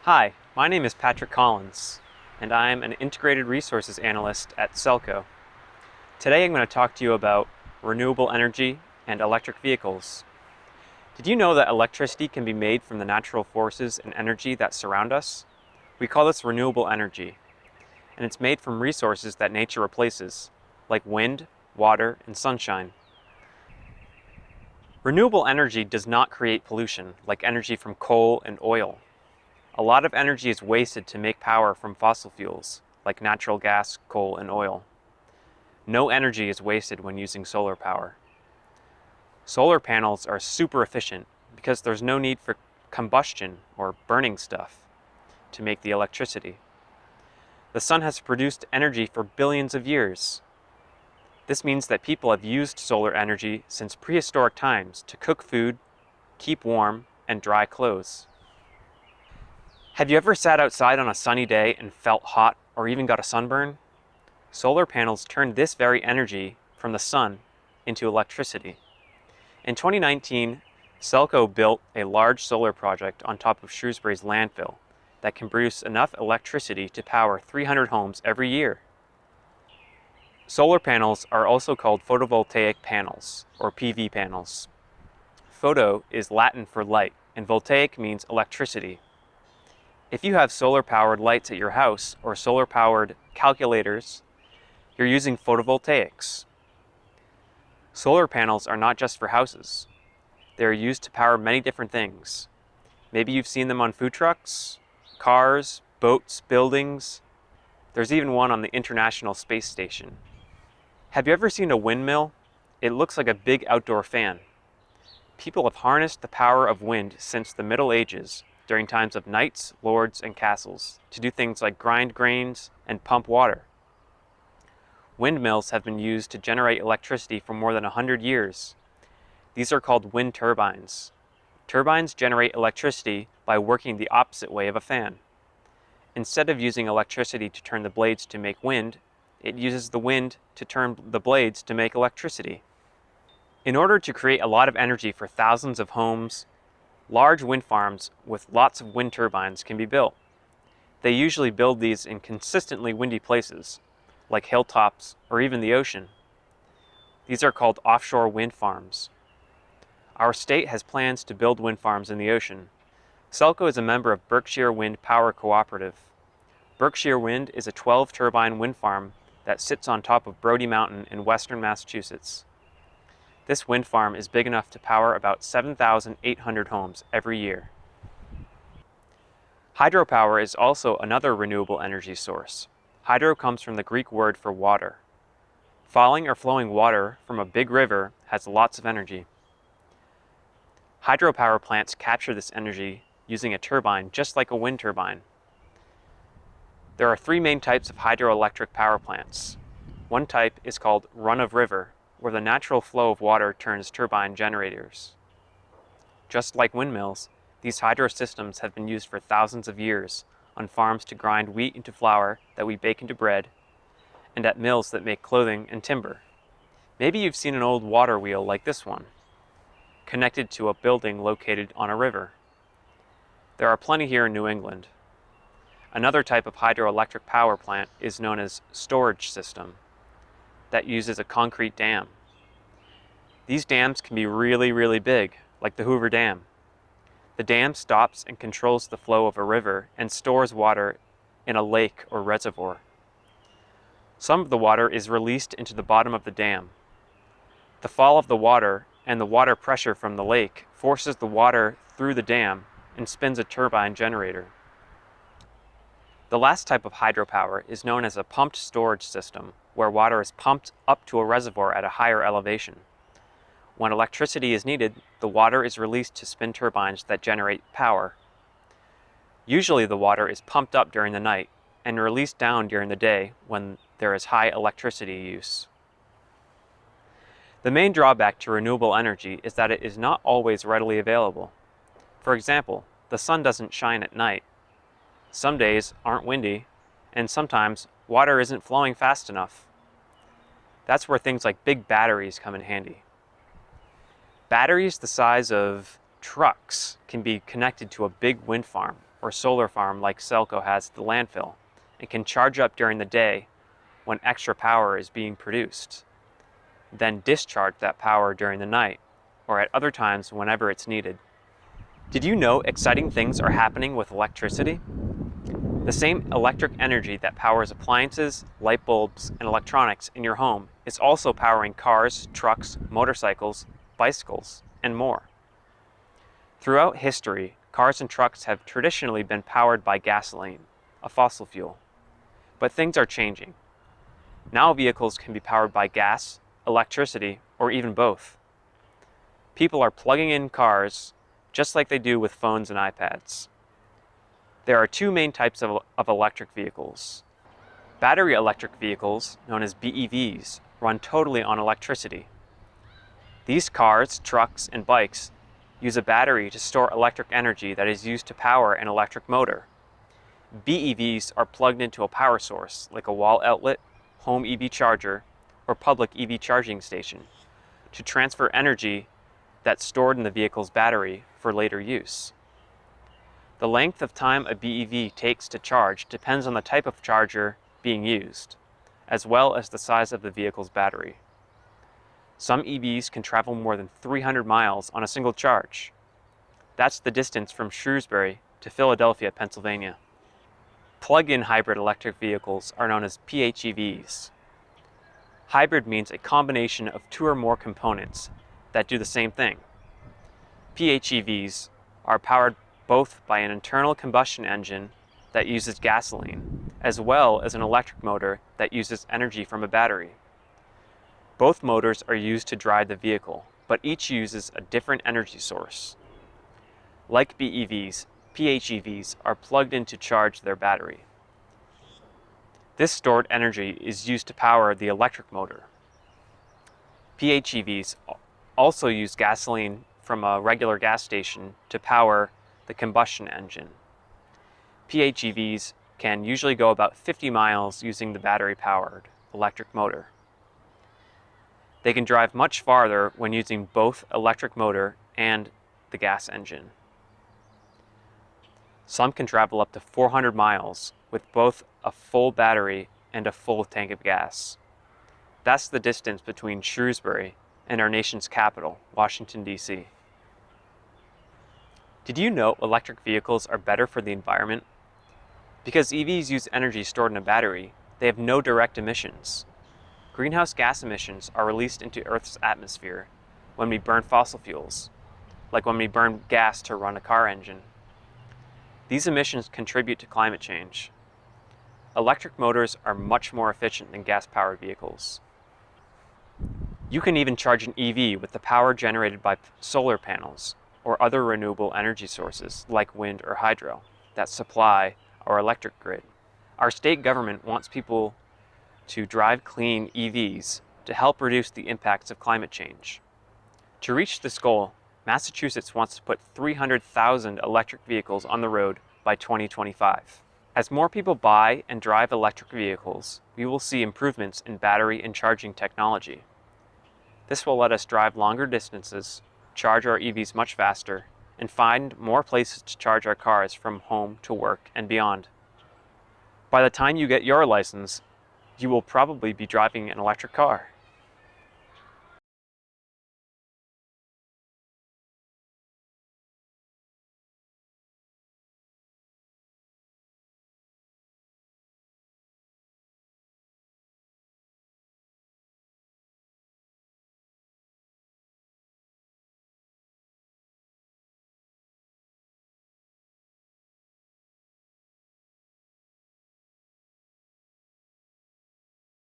Hi, my name is Patrick Collins, and I'm an Integrated Resources Analyst at SELCO. Today I'm going to talk to you about renewable energy and electric vehicles. Did you know that electricity can be made from the natural forces and energy that surround us? We call this renewable energy, and it's made from resources that nature replaces, like wind, water, and sunshine. Renewable energy does not create pollution like energy from coal and oil. A lot of energy is wasted to make power from fossil fuels, like natural gas, coal, and oil. No energy is wasted when using solar power. Solar panels are super efficient because there's no need for combustion or burning stuff to make the electricity. The sun has produced energy for billions of years. This means that people have used solar energy since prehistoric times to cook food, keep warm, and dry clothes. Have you ever sat outside on a sunny day and felt hot or even got a sunburn? Solar panels turn this very energy from the sun into electricity. In 2019, SELCO built a large solar project on top of Shrewsbury's landfill that can produce enough electricity to power 300 homes every year. Solar panels are also called photovoltaic panels, or PV panels. Photo is Latin for light, and voltaic means electricity. If you have solar-powered lights at your house or solar-powered calculators, you're using photovoltaics. Solar panels are not just for houses. They are used to power many different things. Maybe you've seen them on food trucks, cars, boats, buildings. There's even one on the International Space Station. Have you ever seen a windmill? It looks like a big outdoor fan. People have harnessed the power of wind since the Middle Ages, during times of knights, lords, and castles, to do things like grind grains and pump water. Windmills have been used to generate electricity for more than 100 years. These are called wind turbines. Turbines generate electricity by working the opposite way of a fan. Instead of using electricity to turn the blades to make wind, it uses the wind to turn the blades to make electricity. In order to create a lot of energy for thousands of homes, large wind farms with lots of wind turbines can be built. They usually build these in consistently windy places, like hilltops or even the ocean. These are called offshore wind farms. Our state has plans to build wind farms in the ocean. SELCO is a member of Berkshire Wind Power Cooperative. Berkshire Wind is a 12-turbine wind farm that sits on top of Brody Mountain in western Massachusetts. This wind farm is big enough to power about 7,800 homes every year. Hydropower is also another renewable energy source. Hydro comes from the Greek word for water. Falling or flowing water from a big river has lots of energy. Hydropower plants capture this energy using a turbine just like a wind turbine. There are three main types of hydroelectric power plants. One type is called run-of-river, where the natural flow of water turns turbine generators. Just like windmills, these hydro systems have been used for thousands of years on farms to grind wheat into flour that we bake into bread, and at mills that make clothing and timber. Maybe you've seen an old water wheel like this one, connected to a building located on a river. There are plenty here in New England. Another type of hydroelectric power plant is known as storage system, that uses a concrete dam. These dams can be really big, like the Hoover Dam. The dam stops and controls the flow of a river and stores water in a lake or reservoir. Some of the water is released into the bottom of the dam. The fall of the water and the water pressure from the lake forces the water through the dam and spins a turbine generator. The last type of hydropower is known as a pumped storage system, where water is pumped up to a reservoir at a higher elevation. When electricity is needed, the water is released to spin turbines that generate power. Usually the water is pumped up during the night and released down during the day when there is high electricity use. The main drawback to renewable energy is that it is not always readily available. For example, the sun doesn't shine at night. Some days aren't windy, and sometimes water isn't flowing fast enough. That's where things like big batteries come in handy. Batteries the size of trucks can be connected to a big wind farm or solar farm like SELCO has at the landfill and can charge up during the day when extra power is being produced, then discharge that power during the night or at other times whenever it's needed. Did you know exciting things are happening with electricity? The same electric energy that powers appliances, light bulbs, and electronics in your home is also powering cars, trucks, motorcycles, bicycles, and more. Throughout history, cars and trucks have traditionally been powered by gasoline, a fossil fuel. But things are changing. Now vehicles can be powered by gas, electricity, or even both. People are plugging in cars just like they do with phones and iPads. There are two main types of electric vehicles. Battery electric vehicles, known as BEVs, run totally on electricity. These cars, trucks, and bikes use a battery to store electric energy that is used to power an electric motor. BEVs are plugged into a power source, like a wall outlet, home EV charger, or public EV charging station, to transfer energy that's stored in the vehicle's battery for later use. The length of time a BEV takes to charge depends on the type of charger being used, as well as the size of the vehicle's battery. Some EVs can travel more than 300 miles on a single charge. That's the distance from Shrewsbury to Philadelphia, Pennsylvania. Plug-in hybrid electric vehicles are known as PHEVs. Hybrid means a combination of two or more components that do the same thing. PHEVs are powered both by an internal combustion engine that uses gasoline, as well as an electric motor that uses energy from a battery. Both motors are used to drive the vehicle, but each uses a different energy source. Like BEVs, PHEVs are plugged in to charge their battery. This stored energy is used to power the electric motor. PHEVs also use gasoline from a regular gas station to power the combustion engine. PHEVs can usually go about 50 miles using the battery-powered electric motor. They can drive much farther when using both electric motor and the gas engine. Some can travel up to 400 miles with both a full battery and a full tank of gas. That's the distance between Shrewsbury and our nation's capital, Washington, D.C. Did you know electric vehicles are better for the environment? Because EVs use energy stored in a battery, they have no direct emissions. Greenhouse gas emissions are released into Earth's atmosphere when we burn fossil fuels, like when we burn gas to run a car engine. These emissions contribute to climate change. Electric motors are much more efficient than gas-powered vehicles. You can even charge an EV with the power generated by solar panels or other renewable energy sources like wind or hydro that supply our electric grid. Our state government wants people to drive clean EVs to help reduce the impacts of climate change. To reach this goal, Massachusetts wants to put 300,000 electric vehicles on the road by 2025. As more people buy and drive electric vehicles, we will see improvements in battery and charging technology. This will let us drive longer distances, charge our EVs much faster, and find more places to charge our cars from home to work and beyond. By the time you get your license, you will probably be driving an electric car.